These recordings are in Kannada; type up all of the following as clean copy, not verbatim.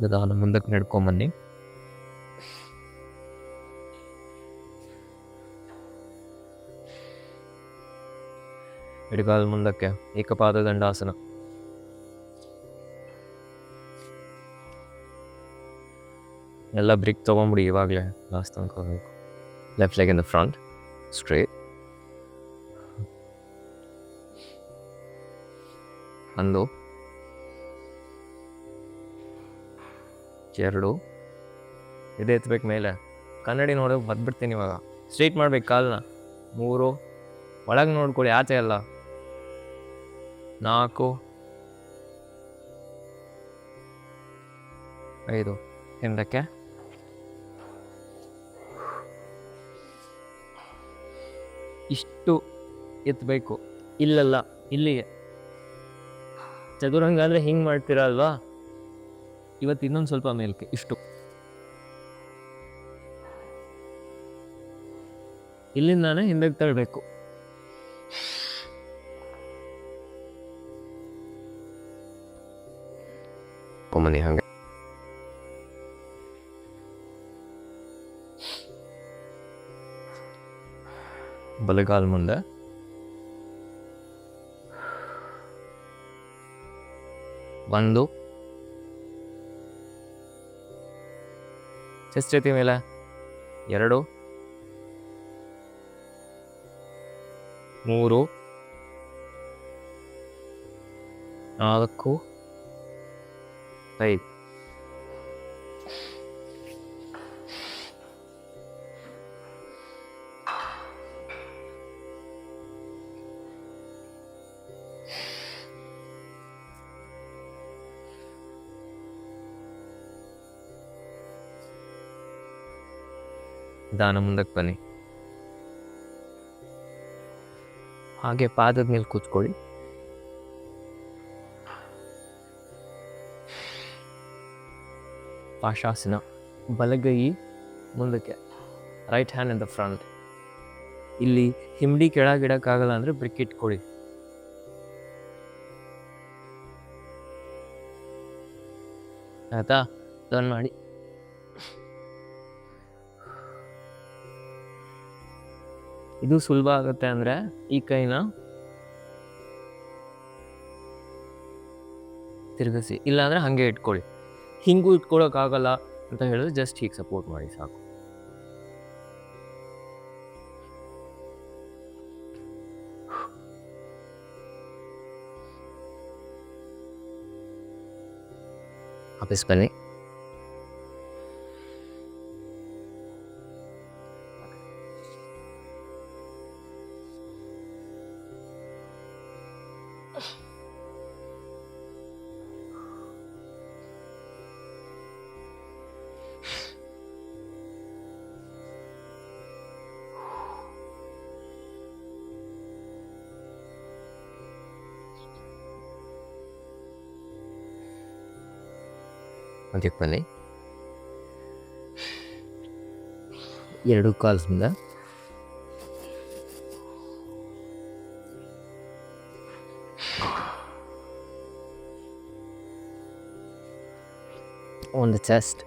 ನಿಧಾನ ಮುಂದಕ್ಕೆ ನಡ್ಕೊಂಬನ್ನಿ. ಎಡಗಾಲ ಮುಂದಕ್ಕೆ, ಏಕಪಾದ ದಂಡಾಸನ. ಎಲ್ಲ ಬ್ರಿಕ್ ತೊಗೊಂಬಿಡಿ ಇವಾಗಲೇ, ಲಾಸ್ಟ್ ತನಕ ಹೋಗ್ಬೇಕು. Left leg in the front, straight. ಒಂದು, ಎರಡು, ಇದೆ ಎತ್ತಬೇಕು ಮೇಲೆ. ಕನ್ನಡಿ ನೋಡೋಕೆ ಬಂದ್ಬಿಡ್ತೀನಿ ಇವಾಗ. ಸ್ಟ್ರೈಟ್ ಮಾಡ್ಬೇಕು ಕಾಲನ್ನ. ಮೂರು, ಒಳಗೆ ನೋಡ್ಕೊಳ್ಳಿ, ಆಚೆ ಅಲ್ಲ. ನಾಲ್ಕು, ಐದು, ಹಿಂದಕ್ಕೆ. ಇಷ್ಟು ಎತ್ತಬೇಕು, ಇಲ್ಲಲ್ಲ, ಇಲ್ಲಿಗೆ. ಚದುರಂಗ ಅಂದರೆ ಹಿಂಗೆ ಮಾಡ್ತೀರಾ ಅಲ್ವಾ, ಇವತ್ತು ಇನ್ನೊಂದು ಸ್ವಲ್ಪ ಮೇಲ್ಕೆ, ಇಷ್ಟು. ಇಲ್ಲಿಂದಾನೆ ಹಿಂದಕ್ಕೆ ತಳ್ಳಬೇಕು. ಮನೆ ಹಂಗೆ ಬಲಗಾಲ್ ಮುಂದೆ. ಒಂದು, ಚೆಸ್ಟ್ ಎತ್ತಿ ಮೇಲೆ. ಎರಡು, ಮೂರು, ನಾಲ್ಕು, ಐದು. ನಿಧಾನ ಮುಂದಕ್ಕೆ ಬನ್ನಿ. ಹಾಗೆ ಪಾದದ ಮೇಲೆ ಕೂತ್ಕೊಳ್ಳಿ. ಪಾಶಾಸನ. ಬಲಗೈ ಮುಂದಕ್ಕೆ, right hand in the front. ಇಲ್ಲಿ ಹಿಂಬಡಿ ಕೆಳಗಿಡಕ್ಕಾಗಲ್ಲ ಅಂದರೆ ಬ್ರಿಕ್ ಇಟ್ಕೊಳ್ಳಿ. ಆಯ್ತಾ? ಟರ್ನ್ ಮಾಡಿ. ಇದು ಸುಲಭ ಆಗುತ್ತೆ ಅಂದರೆ ಈ ಕೈನ ತಿರುಗಿಸಿ, ಇಲ್ಲಾಂದರೆ ಹಾಗೆ ಇಟ್ಕೊಳ್ಳಿ. ಹಿಂಗೂ ಇಟ್ಕೊಳ್ಳೋಕ್ಕಾಗಲ್ಲ ಅಂತ ಹೇಳಿದ್ರೆ ಜಸ್ಟ್ ಹೀಗೆ ಸಪೋರ್ಟ್ ಮಾಡಿ ಸಾಕು. ವಾಪಸ್ ಬನ್ನಿ. ಅದಕ್ಕೆ ಬನ್ನಿ. ಎರಡು ಕಾಲ್ಸಿಂದ ಒಂದು ಚೆಸ್ಟ್.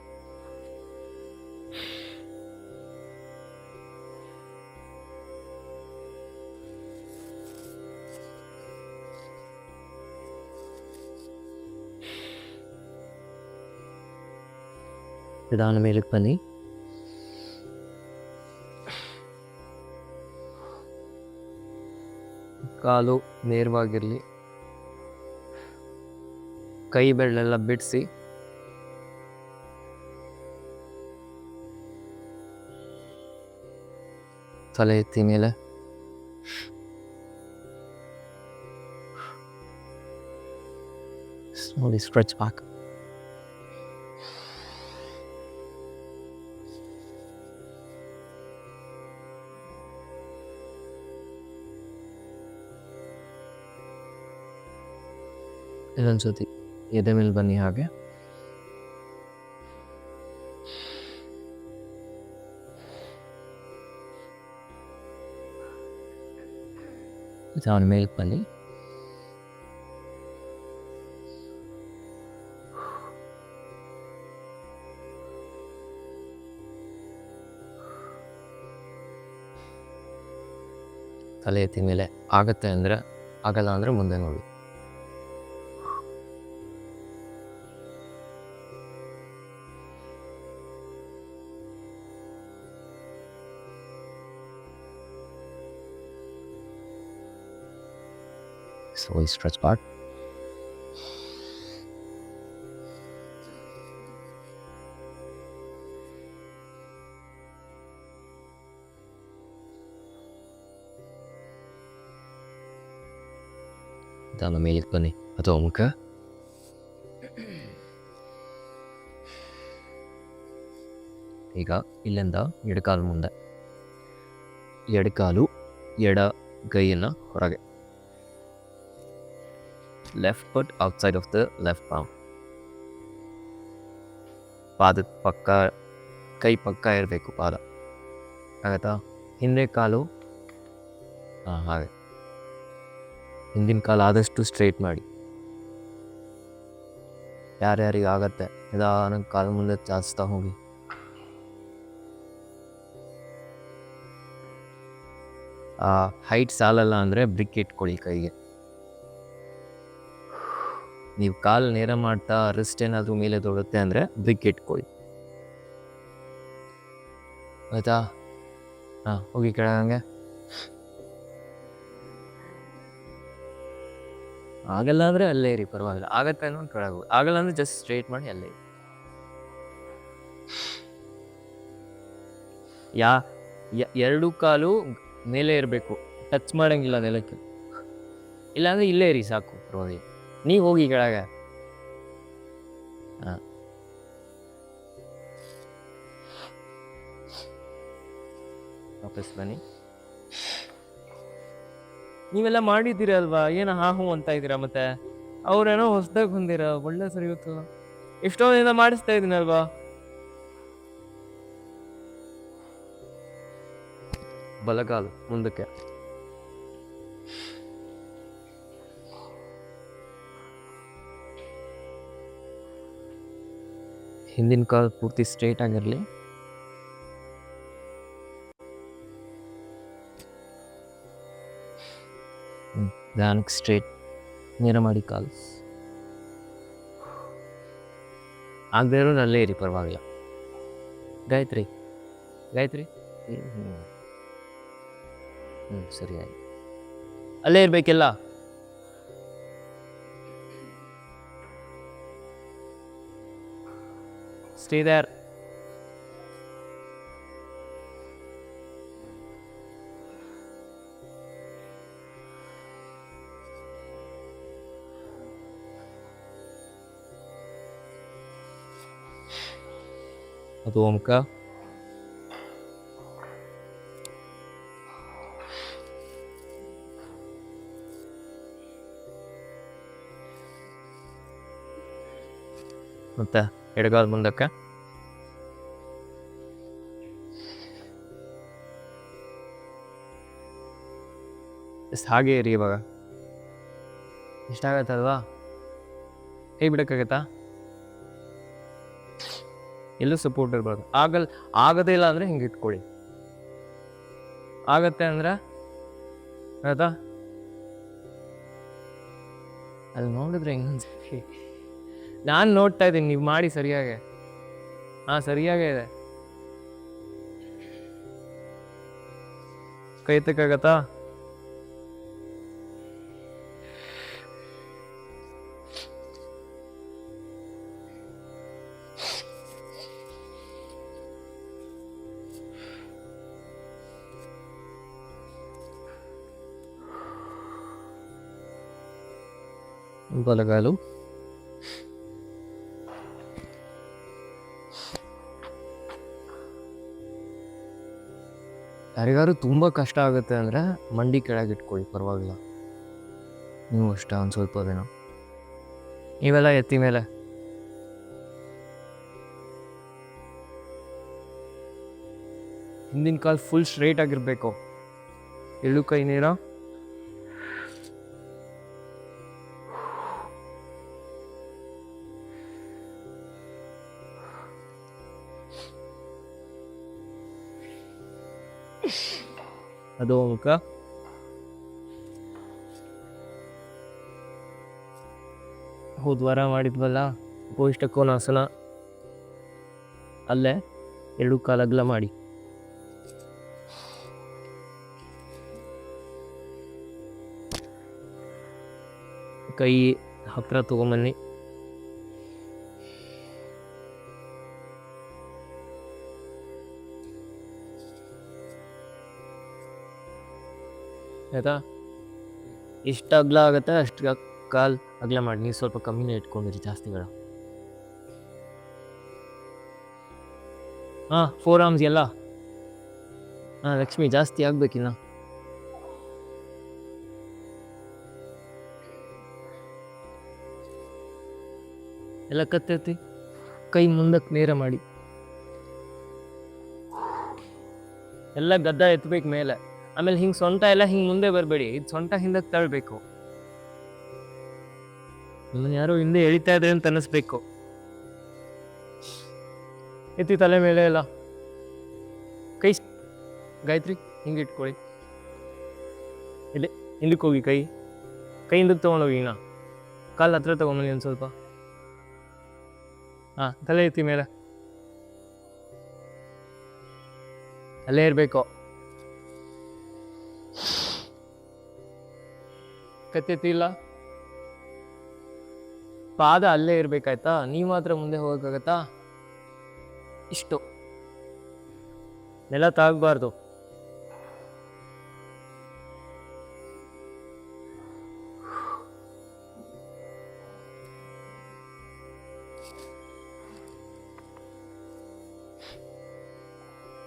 ನಿಧಾನ ಮೇಲಕ್ಕೆ ಬನ್ನಿ. ಕಾಲು ನೇರವಾಗಿರಲಿ. ಕೈ ಬೆರಳೆಲ್ಲ ಬಿಡಿಸಿ. ತಲೆ ಎತ್ತಿ ಮೇಲೆ. Slowly stretch back. ಇದೊಂದ್ಸತಿ ಎದೆ ಮೇಲೆ ಬನ್ನಿ. ಹಾಗೆ ಅವನ ಮೇಲೆ ಬನ್ನಿ. ತಲೆ ಎತ್ತಿದ ಮೇಲೆ ಆಗತ್ತೆ ಅಂದರೆ ಆಗಲ್ಲ ಅಂದರೆ ಮುಂದೆ ನೋಡಿ. Slowly stretch back. ನಿಧಾನ ಮೇಲಕ್ಕೆ ಬನ್ನಿ ಅಥವಾ ಮುಖ. ಈಗ ಇಲ್ಲಿಂದ ಎಡಕಾಲು ಮುಂದೆ, ಎಡಕಾಲು ಎಡ ಕೈಯನ್ನು ಹೊರಗೆ. Left foot outside of the left palm. ಪಾದದ ಪಕ್ಕ, ಕೈ ಪಕ್ಕ ಇರಬೇಕು ಪಾದ. ಆಗತ್ತಾ? ಹಿಂದೆ ಕಾಲು ಹಾಗೆ. ಹಿಂದಿನ ಕಾಲು ಆದಷ್ಟು ಸ್ಟ್ರೈಟ್ ಮಾಡಿ. ಯಾರ್ಯಾರಿಗೆ ಆಗತ್ತೆ ನಿಧಾನಕ್ಕೆ ಕಾಲು ಮುಂದೆ ಚಾಚ್ತಾ ಹೋಗಿ. ಹೈಟ್ ಸಾಲಲ್ಲ ಅಂದರೆ ಬ್ರಿಕ್ ಇಟ್ಕೊಳ್ಳಿ ಕೈಗೆ. ನೀವು ಕಾಲು ನೇರ ಮಾಡ್ತಾ ರಿಸ್ಟ್ ಏನಾದರೂ ಮೇಲೆ ತೊಡುತ್ತೆ ಅಂದರೆ ಬ್ರಿಕ್ ಇಟ್ಕೊಳ್ಳಿ. ಆಯ್ತಾ? ಹೋಗಿ ಕೆಳಗಂಗೆ. ಆಗಲ್ಲ ಅಂದರೆ ಅಲ್ಲೇ ಇರಿ, ಪರವಾಗಿಲ್ಲ. ಆಗತ್ತೆ ಅನ್ನೋ ಕೆಳಗೆ ಹೋಗಿ. ಆಗಲ್ಲ ಅಂದರೆ ಜಸ್ಟ್ ಸ್ಟ್ರೈಟ್ ಮಾಡಿ ಅಲ್ಲೇ ಇರಿ. ಎರಡು ಕಾಲು ಮೇಲೆ ಇರಬೇಕು, ಟಚ್ ಮಾಡೋಂಗಿಲ್ಲ ನೆಲಕ್ಕೆ. ಇಲ್ಲಾಂದರೆ ಇಲ್ಲೇ ಇರಿ ಸಾಕು, ಪರವಾಗಿಲ್ಲ. ನೀವು ಹೋಗಿ ಕೆಳಗೆ. ವಾಪಸ್ ಬನ್ನಿ. ನೀವೆಲ್ಲ ಮಾಡಿದ್ದೀರ ಅಲ್ವಾ, ಏನೋ ಹೂ ಅಂತ ಇದ್ದೀರಾ. ಮತ್ತೆ ಅವ್ರೇನೋ ಹೊಸ್ದಾಗಿ ಬಂದಿರ, ಒಳ್ಳೆ ಸರಿ ಗೊತ್ತಲ್ಲ. ಎಷ್ಟೊಂದಿನ ಮಾಡಿಸ್ತಾ ಇದ್ದೀನಲ್ವಾ. ಬಲಗಾಲು ಮುಂದಕ್ಕೆ. ಹಿಂದಿನ ಕಾಲು ಪೂರ್ತಿ ಸ್ಟ್ರೈಟ್ ಆಗಿರಲಿ. ಧ್ಯಾನಕ್ಕೆ ಸ್ಟ್ರೈಟ್ ನೇರ ಮಾಡಿ ಕಾಲು. ಆಗದೆ ಇರೋದು ಅಲ್ಲೇ ಇರಿ, ಪರವಾಗಿಲ್ಲ. ಗಾಯತ್ರಿ ಗಾಯತ್ರಿ ಸರಿ ಆಯ್ತು, ಅಲ್ಲೇ ಇರಬೇಕೆಲ್ಲ. Stay there. ಅದು ಮುಖ. ಮತ್ತೆ ಎಡಗಾಲು ಮುಂದಕ್ಕೆ. ಹಾಗೆ ಇರಿ. ಇವಾಗ ಇಷ್ಟಾಗತ್ತಲ್ವಾ? ಕೈ ಬಿಡೋಕ್ಕಾಗತ್ತಾ? ಎಲ್ಲೂ ಸಪೋರ್ಟ್ ಇರ್ಬಾರ್ದು. ಆಗದೇ ಇಲ್ಲ ಅಂದರೆ ಹಿಂಗೆ ಇಟ್ಕೊಳ್ಳಿ. ಆಗತ್ತೆ ಅಂದರೆ ಆಯ್ತಾ? ಅಲ್ಲಿ ನೋಡಿದ್ರೆ ಹೆಂಗೆ ನಾನು ನೋಡ್ತಾ ಇದ್ದೀನಿ, ನೀವು ಮಾಡಿ ಸರಿಯಾಗೆ. ಸರಿಯಾಗೇ ಇದೆ. ಕೈ ಎತ್ತಕ್ಕಾಗತ್ತಾ? ಬಲಗಾಲು. ಯಾರಿಗಾರು ತುಂಬ ಕಷ್ಟ ಆಗುತ್ತೆ ಅಂದರೆ ಮಂಡಿ ಕೆಳಗೆ ಇಟ್ಕೊಳ್ಳಿ, ಪರವಾಗಿಲ್ಲ. ನೀವು ಅಷ್ಟೇ ಒಂದು ಸ್ವಲ್ಪ ದಿನ. ನೀವೆಲ್ಲ ಎತ್ತಿ ಮೇಲೆ. ಹಿಂದಿನ ಕಾಲು ಫುಲ್ ಸ್ಟ್ರೈಟ್ ಆಗಿರಬೇಕು. ಎಳ್ಳು ಕೈ ನೇರ. ಅದು ಮುಖ. ಹೋದ ವಾರ ಮಾಡಿದ್ವಲ್ಲ ಉಪವಿಷ್ಟ ಕೋನಾಸನ, ಅಲ್ಲೇ 2 ಕಾಲು ಅಗಲ ಮಾಡಿ. ಕೈ ಹತ್ತಿರ ತೊಗೊಂಬನ್ನಿ. ಆಯಿತಾ? ಎಷ್ಟು ಅಗಲ ಆಗುತ್ತೆ ಅಷ್ಟು ಕಾಲು ಅಗಲ ಮಾಡಿ. ನೀವು ಸ್ವಲ್ಪ ಕಮ್ಮಿನೇ ಇಟ್ಕೊಂಡಿರಿ, ಜಾಸ್ತಿ ಬೇಡ. ಹಾಂ, 4 ಆರ್ಮ್ಸ್ ಎಲ್ಲ. ಹಾಂ ಲಕ್ಷ್ಮಿ, ಜಾಸ್ತಿ ಆಗ್ಬೇಕಿನ್ನ. ಎಲ್ಲ ಕತ್ತೆತ್ತಿ ಕೈ ಮುಂದಕ್ಕೆ ನೇರ ಮಾಡಿ. ಎಲ್ಲ ಗದ್ದ ಎತ್ತಬೇಕು ಮೇಲೆ. ಆಮೇಲೆ ಹಿಂಗೆ ಸೊಂಟ ಎಲ್ಲ ಹಿಂಗೆ ಮುಂದೆ ಬರಬೇಡಿ, ಇದು ಸೊಂಟ ಹಿಂದಕ್ಕೆ ತಳ್ಳಬೇಕು. ನಿಮ್ಮನ್ನು ಯಾರೋ ಹಿಂದೆ ಎಳಿತಾ ಇದ್ರೆ ಅಂತ ಅನ್ನಿಸ್ಬೇಕು. ಎತ್ತಿ ತಲೆ ಮೇಲೆ ಎಲ್ಲ. ಕೈ ಗಾಯತ್ರಿ ಹಿಂಗೆ ಇಟ್ಕೊಳ್ಳಿ. ಇಲ್ಲಿ ಹಿಂದಕ್ಕೆ ಹೋಗಿ, ಕೈ ಹಿಂದಕ್ಕೆ ತೊಗೊಂಡೋಗಿ. ಈಗ ಕಾಲು ಹತ್ರ ತೊಗೊಂಬನ್ನಿ ಒಂದು ಸ್ವಲ್ಪ. ಹಾಂ, ತಲೆ ಎತ್ತಿ ಮೇಲೆ. ಅಲ್ಲೇ ಇರಬೇಕು. ಕತ್ತೆತ್ತಿ ಇಲ್ಲ. ಪಾದ ಅಲ್ಲೇ ಇರ್ಬೇಕಾಯ್ತಾ? ನೀವು ಮಾತ್ರ ಮುಂದೆ ಹೋಗೋಕ್ಕಾಗತ್ತಾ? ಇಷ್ಟು ನೆಲ ತಾಗಬಾರ್ದು.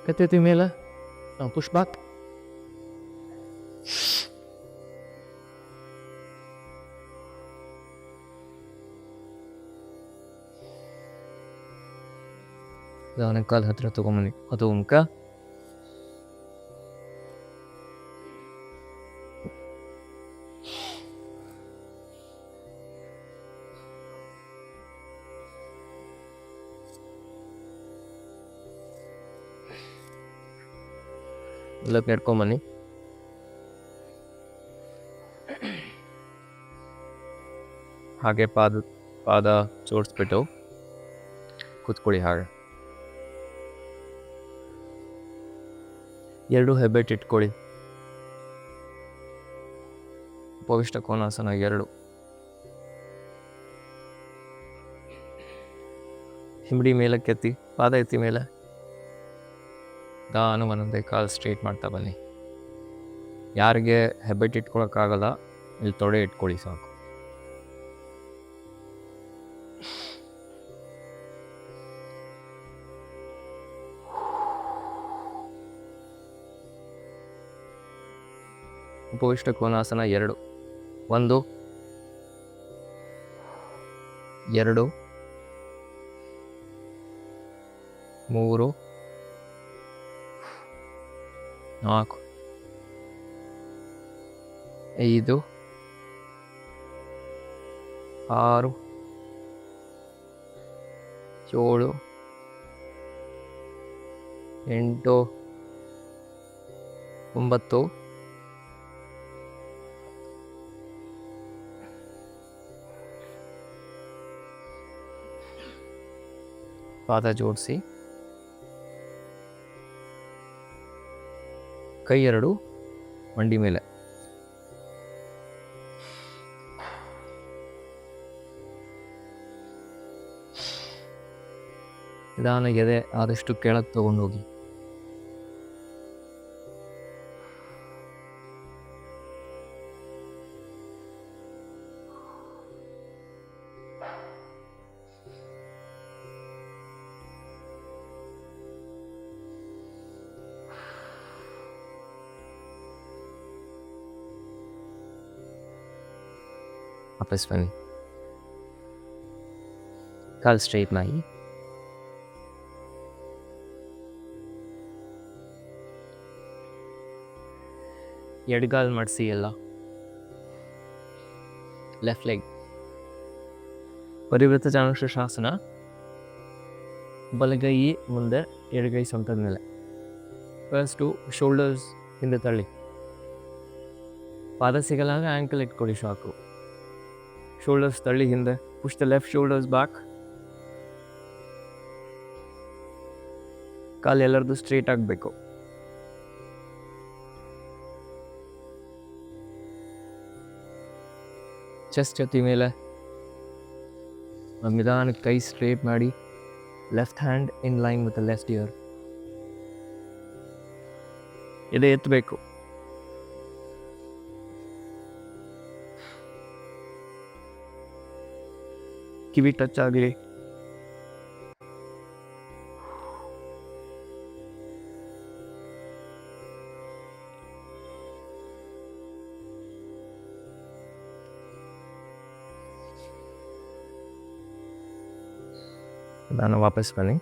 ಕತ್ತೆತ್ತಿ ಮೇಲೆ. Push back. ಕಾಲು ಹತ್ರ ತೊಗೊಂಬನ್ನಿ. ಅದು ಮುಖ ಎಲ್ಲ ನೆಡ್ಕೊಂಬನ್ನಿ. ಹಾಗೆ ಪಾದ ಜೋಡಿಸ್ಬಿಟ್ಟು ಕೂತ್ಕೊಳ್ಳಿ. ಹಾಗೆ 2 ಹೆಬ್ಬೆಟ್ಟು ಇಟ್ಕೊಳ್ಳಿ. ಉಪವಿಷ್ಟ ಕೋನಾಸನ 2. ಹಿಂಬಡಿ ಮೇಲಕ್ಕೆ ಎತ್ತಿ, ಪಾದ ಎತ್ತಿ ಮೇಲೆ. ನಾನು ಒಂದೊಂದೇ ಕಾಲು ಸ್ಟ್ರೇಟ್ ಮಾಡ್ತಾ ಬನ್ನಿ. ಯಾರಿಗೆ ಹೆಬ್ಬೆಟ್ಟು ಇಟ್ಕೊಳಕ್ಕಾಗಲ್ಲ, ಇಲ್ಲಿ ತೊಡೆ ಇಟ್ಕೊಳ್ಳಿ ಸಾಕು. ಉಪವಿಷ್ಟ ಕೋನಾಸನ 2. 1 2 3 4 5 6 7 8 9 ಪಾದ ಜೋಡಿಸಿ. ಕೈ 2 ಮಂಡಿ ಮೇಲೆ. ನಿಧಾನ ಎದೆ ಆದಷ್ಟು ಕೆಳಗೆ ತಗೊಂಡೋಗಿ. ವಾಪಸ್ ಬನ್ನಿ. ಕಾಲು ಸ್ಟ್ರೈಟ್ ಮಾಡಿ. ಎಡಗಾಲ್ ಮಾಡಿಸಿ ಎಲ್ಲ. Left leg. ಪರಿವೃತ್ತ ಚಾಣಾಕ್ಷಾಸನ. ಬಲಗೈ ಮುಂದೆ, ಎಡಗೈ ಸೊಂಟದ ಮೇಲೆ. ಫಸ್ಟು ಶೋಲ್ಡರ್ಸ್ ಹಿಂದೆ ತಳ್ಳಿ. ಪಾದ ಸಿಗಲ್ಲ ಅಂದರೆ ಆ್ಯಂಕಲ್ ಇಟ್ಕೊಳ್ಳಿ ಸಾಕು. ಶೋಲ್ಡರ್ಸ್ ತಳ್ಳಿ ಹಿಂದೆ. Push the left shoulders back. ಕಾಲು ಎಲ್ಲರದು ಸ್ಟ್ರೇಟ್ ಆಗಬೇಕು. ಚೆಸ್ಟ್ ಜೊತೆ ಮೇಲೆ ನಿಧಾನಕ್ಕೆ ಕೈ ಸ್ಟ್ರೇಟ್ ಮಾಡಿ, left hand in line with the left year. ಎದೆ ಎತ್ತಬೇಕು. ಕಿವಿ ಟಚ್ ಆಗಲಿ. ನಾನು ವಾಪಸ್ ಬನ್ನಿ.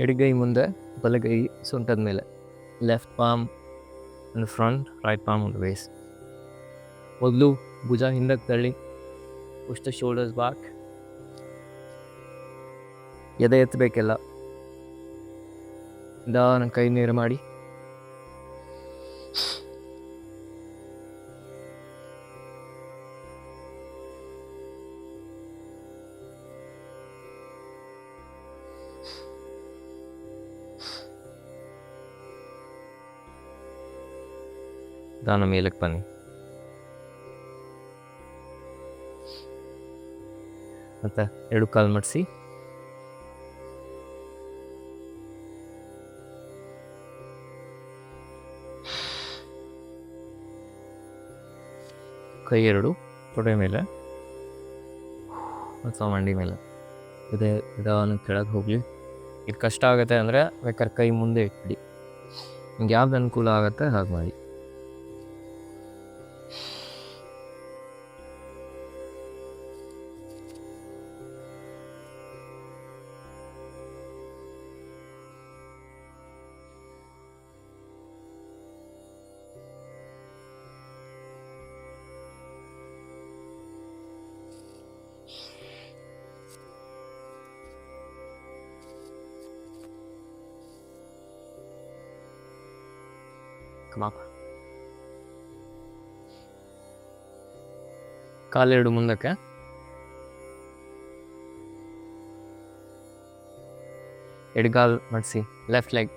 ಎಡಗೈ ಮುಂದೆ, ಬಲಗೈ ಸೊಂಟದ ಮೇಲೆ. Left palm in the front, right palm on the waste. ಮೊದಲು ಭುಜ ಹಿಂದಕ್ಕೆ ತಳ್ಳಿ. Push the shoulders back. ಎದೆ ಎತ್ತಬೇಕೆಲ್ಲ. ನಿಧಾನ ಕೈ ನೇರ ಮಾಡಿ. ನಿಧಾನ ಮೇಲಕ್ಕೆ ಬನ್ನಿ. ಮತ್ತೆ ಎರಡು ಕಾಲು ಮಡಿಸಿ. ಕೈ ಎರಡು ತೊಡೆ ಮೇಲೆ ಅಥವಾ ಮಂಡಿ ಮೇಲೆ. ಇದೆ ನಿಧಾನ ಕೆಳಗೆ ಹೋಗಲಿ. ಇದು ಕಷ್ಟ ಆಗುತ್ತೆ ಅಂದರೆ ಬೇಕಾದ್ರೆ ಕೈ ಮುಂದೆ ಇಟ್ಬಿಡಿ. ನಿಮ್ಗೆ ಯಾವ್ದು ಅನುಕೂಲ ಆಗುತ್ತೆ ಹಾಗೆ ಮಾಡಿ. ಕಾಲೆರಡು ಮುಂದಕ್ಕೆ. ಎಡಗಾಲ್ ಮಾಡಿಸಿ. Left leg.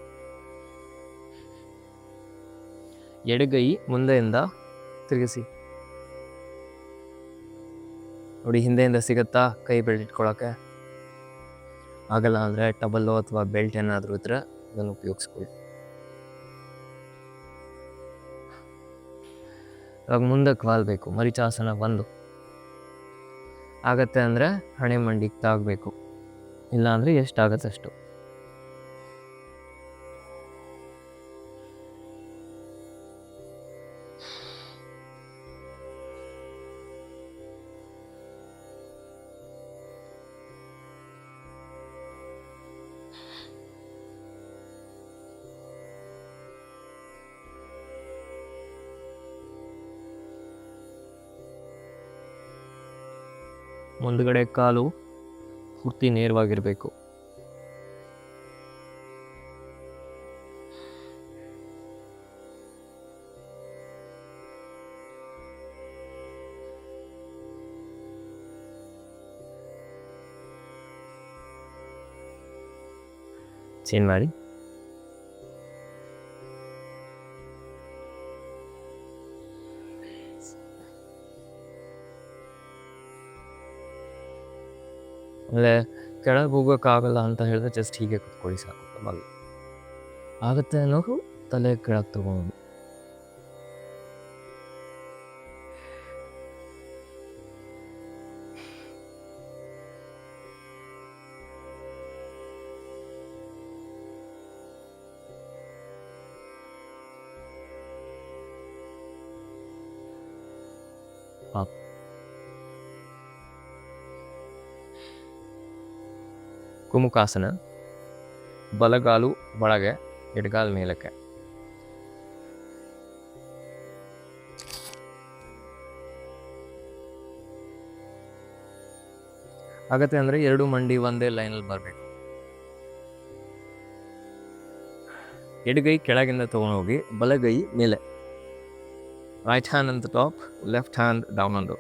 ಎಡಗೈ ಮುಂದೆಯಿಂದ ತಿರುಗಿಸಿ. ನೋಡಿ, ಹಿಂದೆಯಿಂದ ಸಿಗುತ್ತಾ ಕೈ ಬೆಲ್ಟ್ ಇಟ್ಕೊಳಕ್ಕೆ? ಆಗಲ್ಲ ಅಂದರೆ ಟಬಲ್ಲು ಅಥವಾ ಬೆಲ್ಟ್ ಏನಾದರೂ ಇದ್ರೆ ಅದನ್ನು ಉಪಯೋಗಿಸ್ಕೊಳ್ಳಿ. ಇವಾಗ ಮುಂದಕ್ಕೆ ವಾಲ್ಬೇಕು. ಮರಿಚಾಸನ 1 ಆಗತ್ತೆ ಅಂದರೆ ಹಣೆ ಮಂಡಿಗೆ ತಾಗಬೇಕು. ಇಲ್ಲ ಅಂದರೆ ಎಷ್ಟಾಗತ್ತೆ ಅಷ್ಟು. ಮುಂದುಗಡೆ ಕಾಲು ಪೂರ್ತಿ ನೇರವಾಗಿರಬೇಕು. ಚೇಂಜ್ ಮಾಡಿ. ಆಮೇಲೆ ಕೆಳಗೆ ಹೋಗೋಕ್ಕಾಗಲ್ಲ ಅಂತ ಹೇಳಿದ್ರೆ ಜಸ್ಟ್ ಹೀಗೆ ಕುತ್ಕೊಳ್ಳಿ ಸಾಕು. ಮಗ ಆಗುತ್ತೆ ಅನ್ನೋದು ತಲೆ ಕೆಳಗೆ ತಗೊಂಡು. ಕುಮುಕಾಸನ. ಬಲಗಾಲು ಒಳಗೆ, ಎಡಗಾಲು ಮೇಲಕ್ಕೆ. ಆಗತ್ತೆ ಅಂದರೆ ಎರಡು ಮಂಡಿ ಒಂದೇ ಲೈನಲ್ಲಿ ಬರಬೇಕು. ಎಡಗೈ ಕೆಳಗಿಂದ ತೊಗೊಂಡೋಗಿ ಬಲಗೈ ಮೇಲೆ. Right hand on the top, left hand down on the.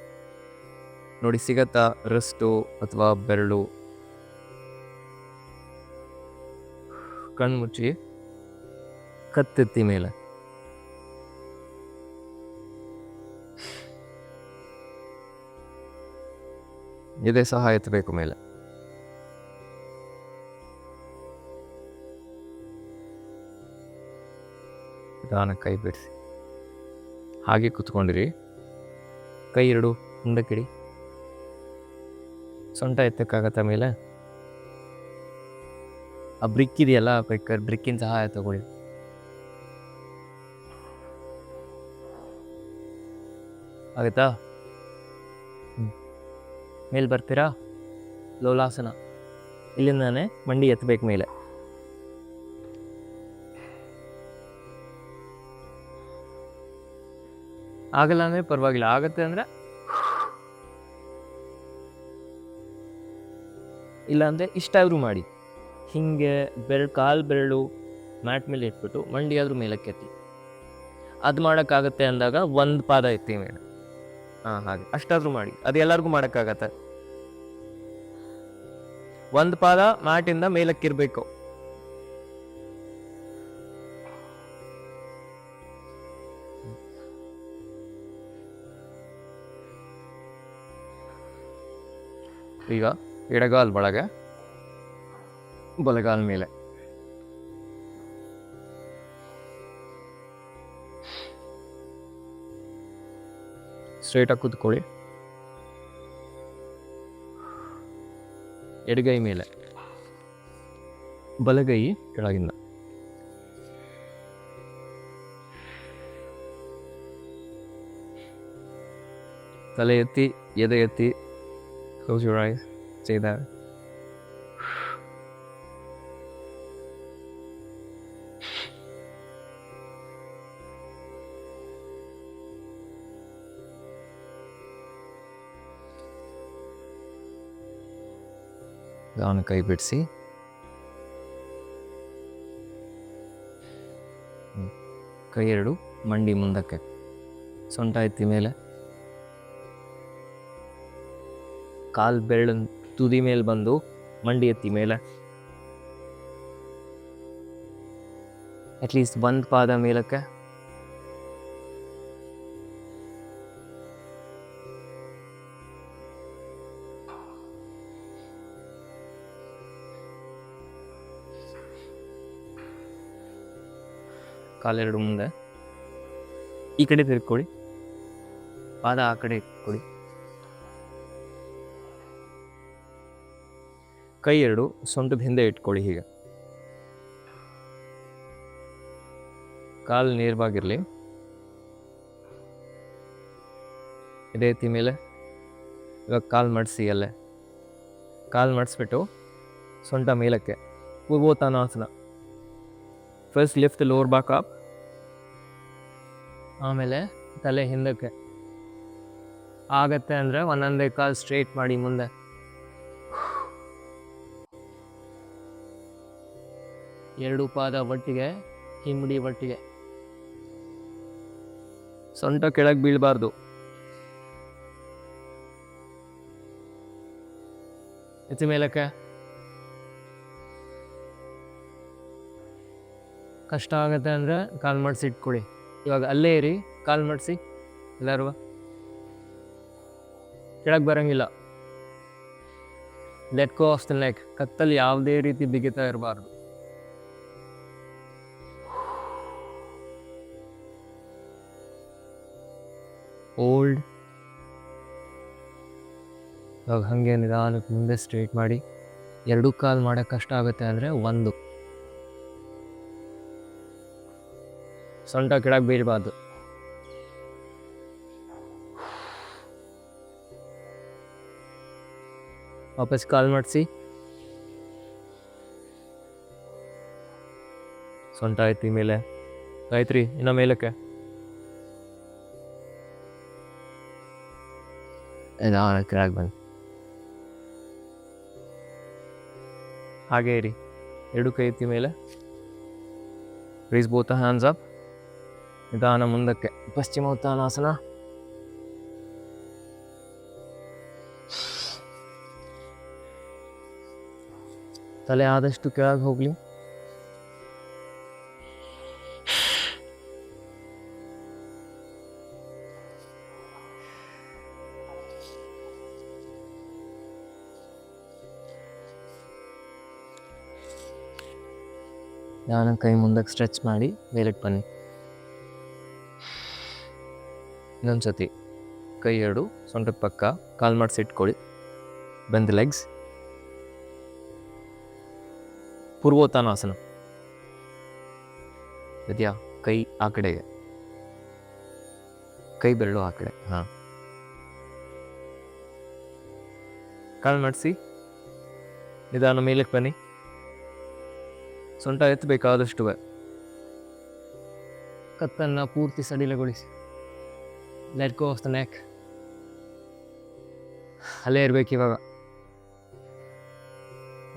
ನೋಡಿ ಸಿಗತ್ತಾ ರಿಸ್ಟು ಅಥವಾ ಬೆರಳು? ಕಣ್ಮುಚ್ಚಿ ಕತ್ತೆತ್ತಿ ಮೇಲೆ. ಎದೆ ಸಹ ಎತ್ತಬೇಕು ಮೇಲೆ. ನಿಧಾನ ಕೈ ಬಿಡಿಸಿ ಹಾಗೆ ಕೂತ್ಕೊಂಡಿರಿ. ಕೈ ಎರಡು ಮುಂದಕ್ಕಿಡಿ. ಸೊಂಟ ಎತ್ತಕ್ಕಾಗತ್ತ ಮೇಲೆ? ಆ ಬ್ರಿಕ್ ಇದೆಯಲ್ಲ, ಬೇಕಾದ್ರೆ ಬ್ರಿಕ್ಕಿನ ಸಹಾಯ ತಗೊಳ್ಳಿ. ಆಗುತ್ತಾ? ಮೇಲೆ ಬರ್ತೀರಾ? ಲೋಲಾಸನ. ಇಲ್ಲಿಂದಾನೆ ಮಂಡಿ ಎತ್ತಬೇಕು ಮೇಲೆ. ಆಗಲ್ಲ ಅಂದರೆ ಪರವಾಗಿಲ್ಲ, ಆಗತ್ತೆ ಅಂದರೆ ಇಲ್ಲಾಂದರೆ ಇಷ್ಟಾದರೂ ಮಾಡಿ. ಹೀಗೆ ಕಾಲು ಬೆರಳು ಮ್ಯಾಟ್ ಮೇಲೆ ಇಟ್ಬಿಟ್ಟು ಮಂಡಿ ಆದರೂ ಮೇಲಕ್ಕೆ ಎತ್ತಿ. ಅದು ಮಾಡೋಕ್ಕಾಗತ್ತೆ ಅಂದಾಗ ಒಂದು ಪಾದ ಎತ್ತಿ ಮೇಲೆ. ಹಾಗೆ ಅಷ್ಟಾದರೂ ಮಾಡಿ. ಅದು ಎಲ್ಲರಿಗೂ ಮಾಡೋಕ್ಕಾಗತ್ತೆ. ಒಂದು ಪಾದ ಮ್ಯಾಟಿಂದ ಮೇಲಕ್ಕಿರಬೇಕು. ಈಗ ಎಡಗಾಲ್ ಒಳಗೆ, ಬಲಗಾಲ್ ಮೇಲೆ. ಸ್ಟ್ರೈಟಾಗಿ ಕೂತ್ಕೊಳ್ಳಿ. ಎಡಗೈ ಮೇಲೆ, ಬಲಗೈ ಕೆಳಗಿಂದ. ತಲೆ ಎತ್ತಿ, ಎದೆ ಎತ್ತಿ. Close your eyes. Say that. ಕೈ ಬಿಡಿಸಿ. ಕೈ ಎರಡು ಮಂಡಿ ಮುಂದಕ್ಕೆ, ಸೊಂಟ ಎತ್ತಿ ಮೇಲೆ. ಕಾಲು ಬೆರಳು ತುದಿ ಮೇಲೆ ಬಂದು ಮಂಡಿ ಎತ್ತಿ ಮೇಲೆ. ಅಟ್ಲೀಸ್ಟ್ ಒಂದು ಪಾದ ಮೇಲಕ್ಕೆ. ಕಾಲೆರಡು ಮುಂದೆ, ಈ ಕಡೆ ತಿರ್ಕೊಳ್ಳಿ. ಪಾದ ಆ ಕಡೆ ಇಟ್ಕೊಳ್ಳಿ. ಕೈ ಎರಡು ಸೊಂಟದ ಹಿಂದೆ ಇಟ್ಕೊಳ್ಳಿ. ಹೀಗೆ ಕಾಲು ನೇರವಾಗಿರಲಿ. ಇದೇ ಎತ್ತಿ ಮೇಲೆ. ಇವಾಗ ಕಾಲು ಮಡಿಸಿ. ಅಲ್ಲೇ ಕಾಲು ಮಡಿಸ್ಬಿಟ್ಟು ಸೊಂಟ ಮೇಲಕ್ಕೆ, ಪೂರ್ವೋತ್ತಾನಾಸನ. First lift lower back up, ಆಮೇಲೆ ತಲೆ ಹಿಂದಕ್ಕೆ. ಆಗತ್ತೆ ಅಂದರೆ ಒಂದೊಂದೇ ಕಾಲು ಸ್ಟ್ರೇಟ್ ಮಾಡಿ ಮುಂದೆ. ಎರಡು ಪಾದ ಒಟ್ಟಿಗೆ, ಹಿಮ್ಮಡಿ ಒಟ್ಟಿಗೆ. ಸೊಂಟ ಕೆಳಗೆ ಬೀಳಬಾರ್ದು. ಎತ್ತಿ ಮೇಲಕ್ಕೆ. ಕಷ್ಟ ಆಗತ್ತೆ ಅಂದರೆ ಕಾಲು ಮಾಡಿಸಿ ಇಟ್ಕೊಳ್ಳಿ. ಇವಾಗ ಅಲ್ಲೇ ಇರಿ, ಕಾಲು ಮಾಡಿಸಿ ಎಲ್ಲರೂ. ಕೆಳಗೆ ಬರೋಂಗಿಲ್ಲ. Let go of the neck. ಕತ್ತಲ್ಲಿ ಯಾವುದೇ ರೀತಿ ಬಿಗಿತಾ ಇರಬಾರ್ದು. ಓಲ್ಡ್. ಇವಾಗ ಹಾಗೆ ನಿಧಾನಕ್ಕೆ ಮುಂದೆ ಸ್ಟ್ರೇಟ್ ಮಾಡಿ. ಎರಡು ಕಾಲು ಮಾಡೋಕ್ಕೆ ಕಷ್ಟ ಆಗುತ್ತೆ ಅಂದರೆ ಒಂದು. ಸೊಂಟ ಕೆಳಗೆ ಬೀಳಬಾರ್ದು. ವಾಪಸ್ ಕಾಲು ಮಾಡಿಸಿ. ಸೊಂಟ ಎತ್ತಿ ಮೇಲೆ. ಆಯ್ತ್ರಿ, ಇನ್ನು ಮೇಲಕ್ಕೆ. ಕೆಳಗೆ ಬಂದು ಹಾಗೇ ಇರಿ. ಎರಡು ಕೈ ಎತ್ತಿ ಮೇಲೆ. Raise both the hands up. ನಿಧಾನ ಮುಂದಕ್ಕೆ ಪಶ್ಚಿಮ ಉತ್ಥಾನಾಸನ. ತಲೆ ಆದಷ್ಟು ಕೆಳಗೆ ಹೋಗ್ಲಿ. ನಾನು ಕೈ ಮುಂದಕ್ಕೆ ಸ್ಟ್ರೆಚ್ ಮಾಡಿ ಮೇಲಕ್ಕೆ ಬನ್ನಿ. ಇನ್ನೊಂದು ಸತಿ ಕೈ ಎರಡು ಸೊಂಟದ ಪಕ್ಕ ಕಾಲು ಮಾಡಿಸಿ ಇಟ್ಕೊಳ್ಳಿ. ಬೆಂದ್ ಲೆಗ್ಸ್. ಪೂರ್ವೋತ್ಥಾನಾಸನ. ಇದೆಯಾ? ಕೈ ಆ ಕಡೆಗೆ, ಕೈ ಬೆರಳು ಆ ಕಡೆ. ಹಾಂ, ಕಾಲು ಮಾಡಿಸಿ ನಿಧಾನ ಮೇಲಕ್ಕೆ ಬನ್ನಿ. ಸೊಂಟ ಎತ್ತಬೇಕಾದಷ್ಟು ಕತ್ತನ್ನು ಪೂರ್ತಿ ಸಡಿಲಗೊಳಿಸಿ. Let go of the neck. ಅಲ್ಲೇ ಇರ್ಬೇಕು ಇವಾಗ.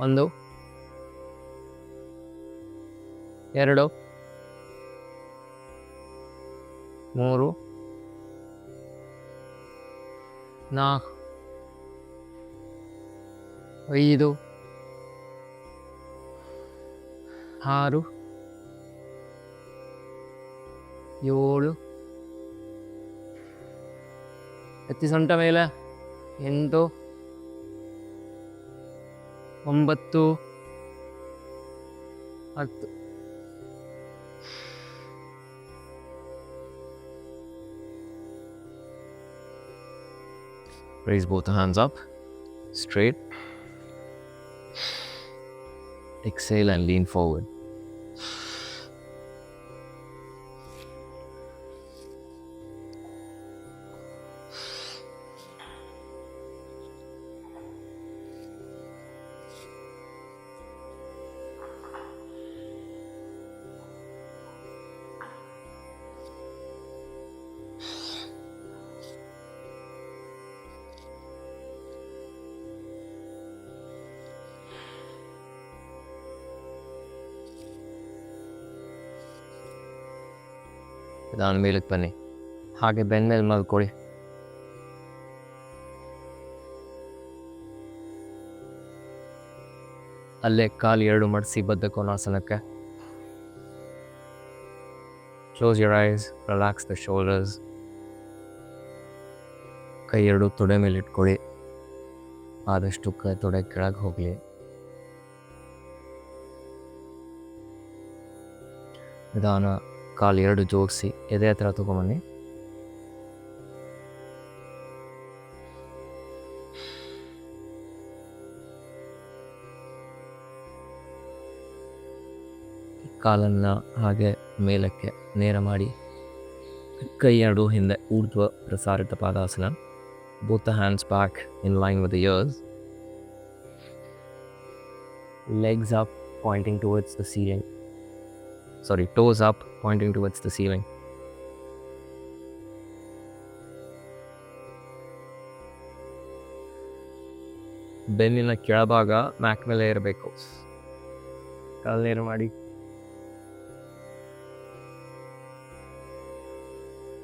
1 2 3 4 5 6 7 ಎತ್ತಿ ಸೊಂಟ ಮೇಲೆ. 8 9 10. Raise both the hands up, straight. Exhale and lean forward. ನಿಧಾನ ಮೇಲಕ್ಕೆ ಬನ್ನಿ. ಹಾಗೆ ಬೆನ್ನ ಮೇಲೆ ಮಲ್ಕೊಳ್ಳಿ. ಅಲ್ಲೇ ಕಾಲು ಎರಡು ಮಡಿಸಿ ಬದ್ಧ ಕೋನಾಸನಕ್ಕೆ. Close your eyes, relax the shoulders. ಕೈ ಎರಡು ತೊಡೆ ಮೇಲೆ ಇಟ್ಕೊಳ್ಳಿ. ಆದಷ್ಟು ತೊಡೆ ಕೆಳಗೆ ಹೋಗಲಿ. ನಿಧಾನ ಕಾಲು ಎರಡು ಜೋಡಿಸಿ ಎದೆ ಹತ್ರ ತಗೊಂಬನ್ನಿ. ಕಾಲನ್ನು ಹಾಗೆ ಮೇಲಕ್ಕೆ ನೇರ ಮಾಡಿ ಕೈ ಎರಡು ಹಿಂದೆ ಊರ್ಧ್ವ ಪ್ರಸಾರಿತ ಪಾದಾಸನ. both the hands back in line with the ears. Legs up, pointing towards the ceiling. Sorry, toes up, pointing towards the ceiling. ಬೆನ್ನಿನ ಕೆಳಭಾಗ ಮ್ಯಾಕ್ ಮೇಲೆ ಇರಬೇಕು. ಕಾಲು ನೇರ ಮಾಡಿ.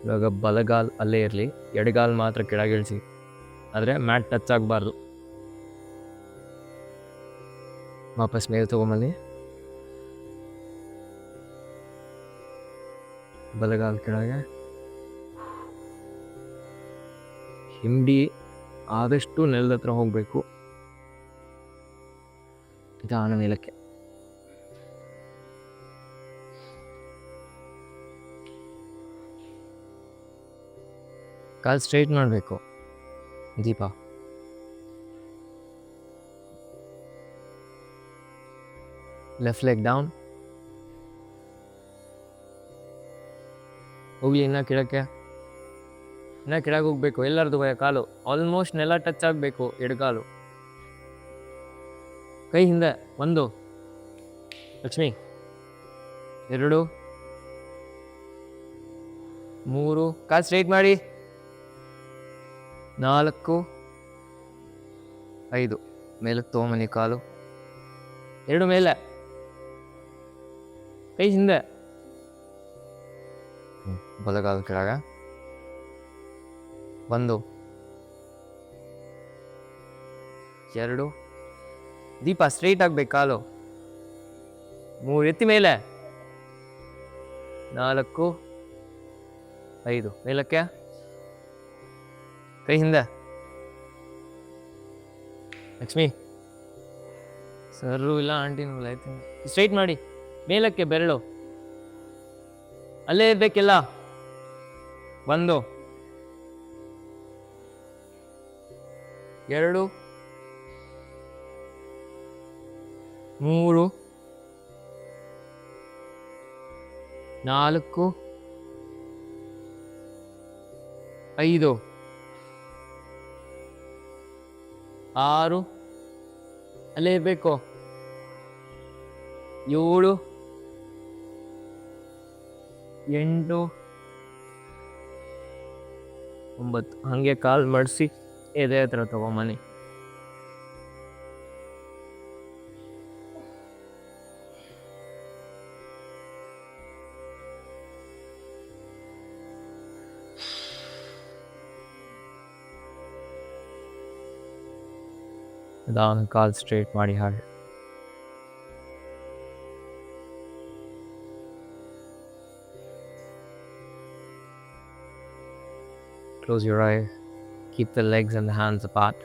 ಇವಾಗ ಬಲಗಾಲ್ ಅಲ್ಲೇ ಇರಲಿ, ಎಡಗಾಲ್ ಮಾತ್ರ ಕೆಳಗಿಳಿಸಿ. ಆದರೆ ಮ್ಯಾಟ್ ಟಚ್ ಆಗಬಾರ್ದು. ವಾಪಸ್ ಮೇಲೆ ತಗೊಂಬಲ್ಲಿ. ಬಲಗಾಲ್ ಕೆಳಗೆ. ಹಿಂಡಿ ಆದಷ್ಟು ನೆಲದ ಹತ್ರ ಹೋಗಬೇಕು. ನಿಧಾನ ಮೇಲಕ್ಕೆ. ಕಾಲು ಸ್ಟ್ರೈಟ್ ಮಾಡಬೇಕು. ದೀಪ ಲೆಫ್ಟ್ ಲೆಗ್ ಡೌನ್. ಹೋಗಿ ಇನ್ನ ಕೆಳಕ್ಕೆ. ಇನ್ನ ಕೆಳಗೆ ಹೋಗ್ಬೇಕು. ಎಲ್ಲರದು ಕಾಲು ಆಲ್ಮೋಸ್ಟ್ ನೆಲ ಟಚ್ ಆಗಬೇಕು. ಎಡಗಾಲು ಕೈ ಹಿಂದೆ. 1 ಲಕ್ಷ್ಮಿ, 2 3 ಕಾಲು ಸ್ಟ್ರೈಟ್ ಮಾಡಿ. 4 5 ಮೇಲಕ್ಕೆ ತೊಗೊಂಬನ್ನಿ. ಕಾಲು 2 ಮೇಲೆ, ಕೈ ಹಿಂದೆ. ಬಲಗಾಲ ಕೆಳಗೆ. 1 2 ದೀಪ ಸ್ಟ್ರೈಟ್ ಆಗ್ಬೇಕು ಕಾಲು. 3 ಎತ್ತಿ ಮೇಲೆ. 4 5 ಮೇಲಕ್ಕೆ. ಕೈ ಹಿಂದೆ. ಲಕ್ಷ್ಮಿ ಸರ್ರು ಇಲ್ಲ ಆಂಟಿನೂ ಇಲ್ಲ, ಆಯ್ತು ಸ್ಟ್ರೈಟ್ ಮಾಡಿ. ಮೇಲಕ್ಕೆ ಬೆರಳು ಅಲ್ಲೇ ಇರ್ಬೇಕಿಲ್ಲ. 1 2 3 4 5 6 ಅಲ್ಲೇ ಇರಬೇಕು. 7 8 9 ಹಂಗೆ ಕಾಲು ಮಡಿಸಿ ಎದೆ ಹತ್ರ ತಗೊಂಬನ್ನಿ. ನಿಧಾನ ಕಾಲು ಸ್ಟ್ರೇಟ್ ಮಾಡಿ ಹಾಗೆ. Close your eyes. Keep the legs and the hands apart.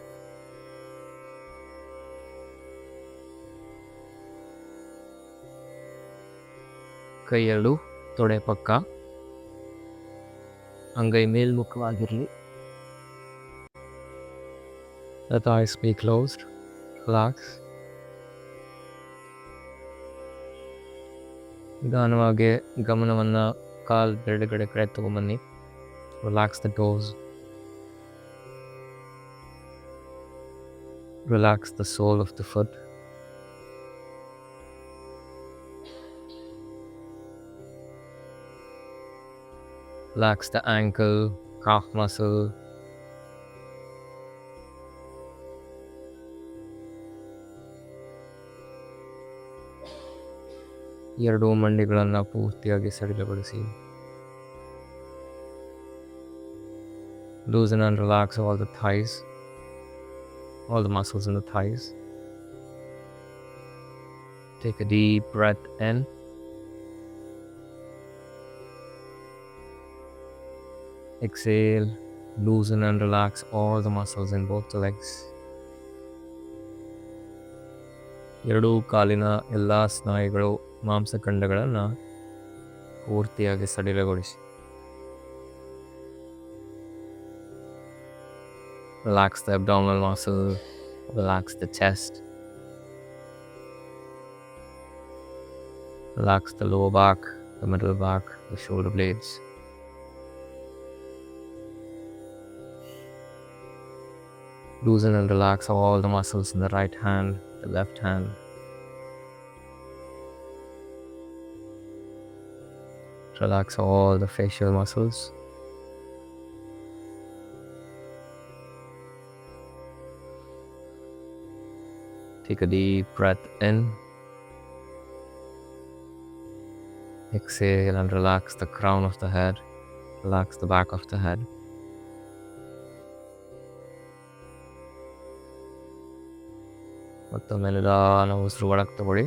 ಕೈ ಎರಡು ತೊಡೆ ಪಕ್ಕ, ಅಂಗೈ ಮೇಲ್ಮುಖವಾಗಿರಲಿ. Let the eyes be closed. Relax. ನಿಧಾನವಾಗಿ ಗಮನವನ್ನು ಕಾಲು ಬೆರಳುಗಡೆ ಕಡೆ ತಗೊಂಬನ್ನಿ. Relax the toes. Relax the sole of the foot. Relax the ankle, calf muscle. ಎರಡು ಮಂಡಿಗಳನ್ನು ಪೂರ್ತಿಯಾಗಿ ಸಡಿಲಗೊಳಿಸಿ. Loosen and relax all the thighs, all the muscles in the thighs. Take a deep breath in. Exhale, loosen and relax all the muscles in both the legs. ಎರಡೂ ಕಾಲಿನ ಎಲ್ಲ ಸ್ನಾಯುಗಳು, ಮಾಂಸಖಂಡಗಳನ್ನು ಪೂರ್ತಿಯಾಗಿ ಸಡಿಲಗೊಳಿಸಿ. Relax the abdominal muscle, relax the chest, relax the lower back, the middle back, the shoulder blades. Loosen and relax all the muscles in the right hand, the left hand. Relax all the facial muscles. Take a deep breath in. Exhale and relax the crown of the head. Relax the back of the head. ಮತ್ತೊಮ್ಮೆ ನಿಧಾನ ಉಸಿರು ಒಳಗೆ ತಗೊಳ್ಳಿ.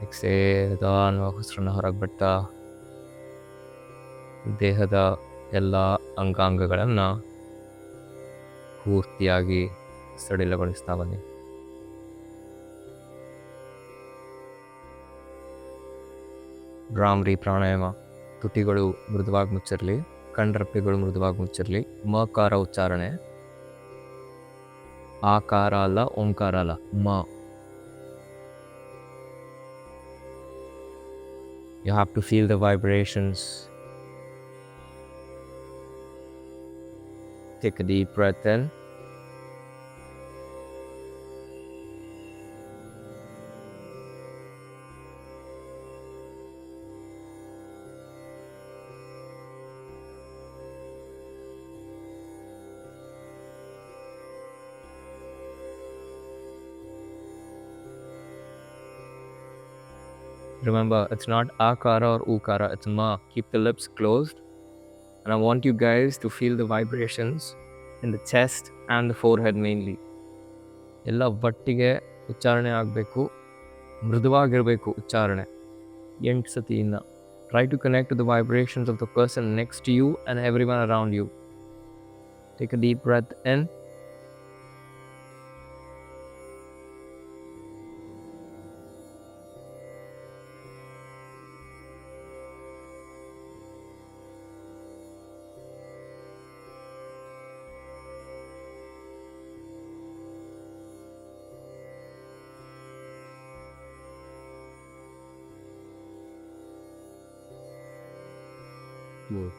ಎಕ್ಸೇಲ್ ನಿಧಾನವಾಗಿ ಉಸಿರನ್ನು ಹೊರಗೆ ಬಿಡ್ತಾ ದೇಹದ ಎಲ್ಲ ಅಂಗಾಂಗಗಳನ್ನು ಪೂರ್ತಿಯಾಗಿ ಸಡಿಲಗೊಳಿಸ್ತಾ ಬನ್ನಿ. ಭ್ರಾಮರಿ ಪ್ರಾಣಾಯಾಮ. ತುಟಿಗಳು ಮೃದುವಾಗಿ ಮುಚ್ಚಿರಲಿ, ಕಣ್ರೆಪ್ಪೆಗಳು ಮೃದುವಾಗಿ ಮುಚ್ಚಿರಲಿ. ಮಕಾರ ಉಚ್ಚಾರಣೆ, ಆಕಾರ ಅಲ್ಲ, ಓಂಕಾರ ಅಲ್ಲ, ಮ. You have to feel the vibrations. Take a deep breath in. Remember, it's not akara or ukara, it's ma. Keep the lips closed. And I want you guys to feel the vibrations in the chest and the forehead mainly. ಎಲ್ಲ ಒಟ್ಟಿಗೆ ಉಚ್ಚಾರಣೆ ಆಗಬೇಕು, ಮೃದುವಾಗಿರಬೇಕು ಉಚ್ಚಾರಣೆ 8 ಸತಿಯಿಂದ. Try to connect to the vibrations of the person next to you and everyone around you. Take a deep breath in. Move.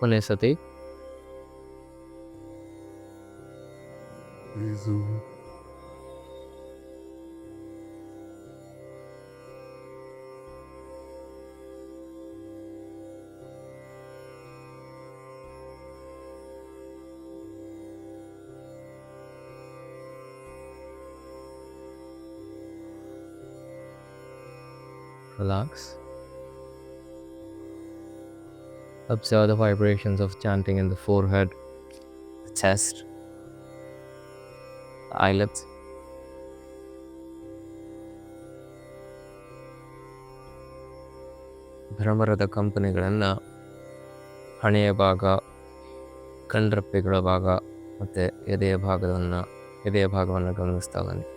ಕೊನೆ ಸತಿ. Relax. Observe the vibrations of chanting in the forehead, the chest, the eyelids. ಭ್ರಮರದ ಕಂಪನಿಗಳನ್ನು ಹಣೆಯ ಭಾಗ, ಕಣ್ರೆಪ್ಪೆಗಳ ಭಾಗ ಮತ್ತು ಎದೆಯ ಭಾಗವನ್ನು ಗಮನಿಸ್ತಾ ಬನ್ನಿ.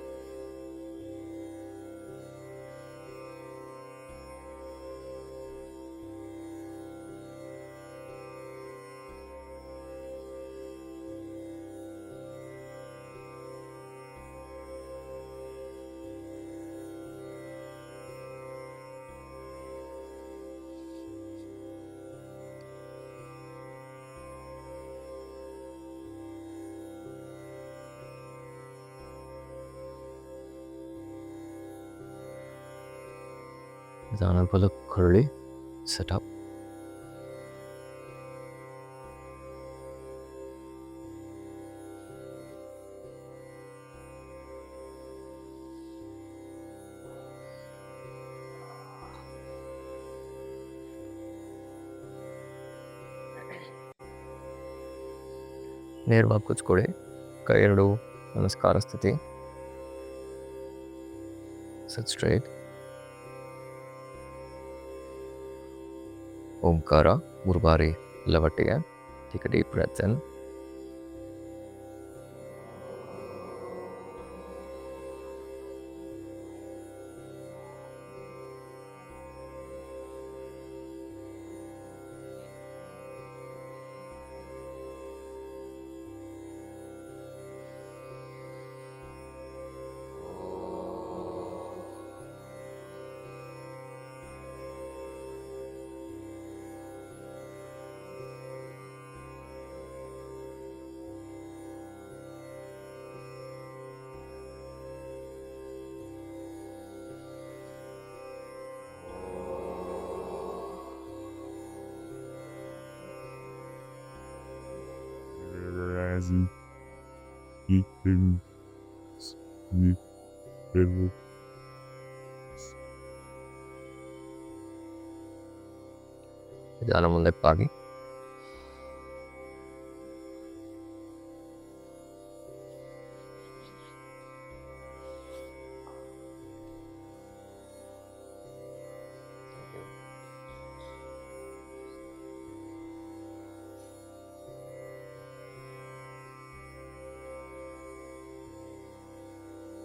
ನಿಧಾನ ಬಲಕ್ಕೆ ಹೊರಳಿ, sit up. ನೇರವಾಗಿ ಕೂತ್ಕೊಳ್ಳಿ. ಕೈ ಎರಡು ನಮಸ್ಕಾರ ಸ್ಥಿತಿ. Sit straight. ಓಂಕಾರ 3 ಬಾರಿ ಲವಟ್ಟಿಗೆ. Take a deep breath in. ನಿಧಾನ ಮುಂದೆ ಬಾಗಿ.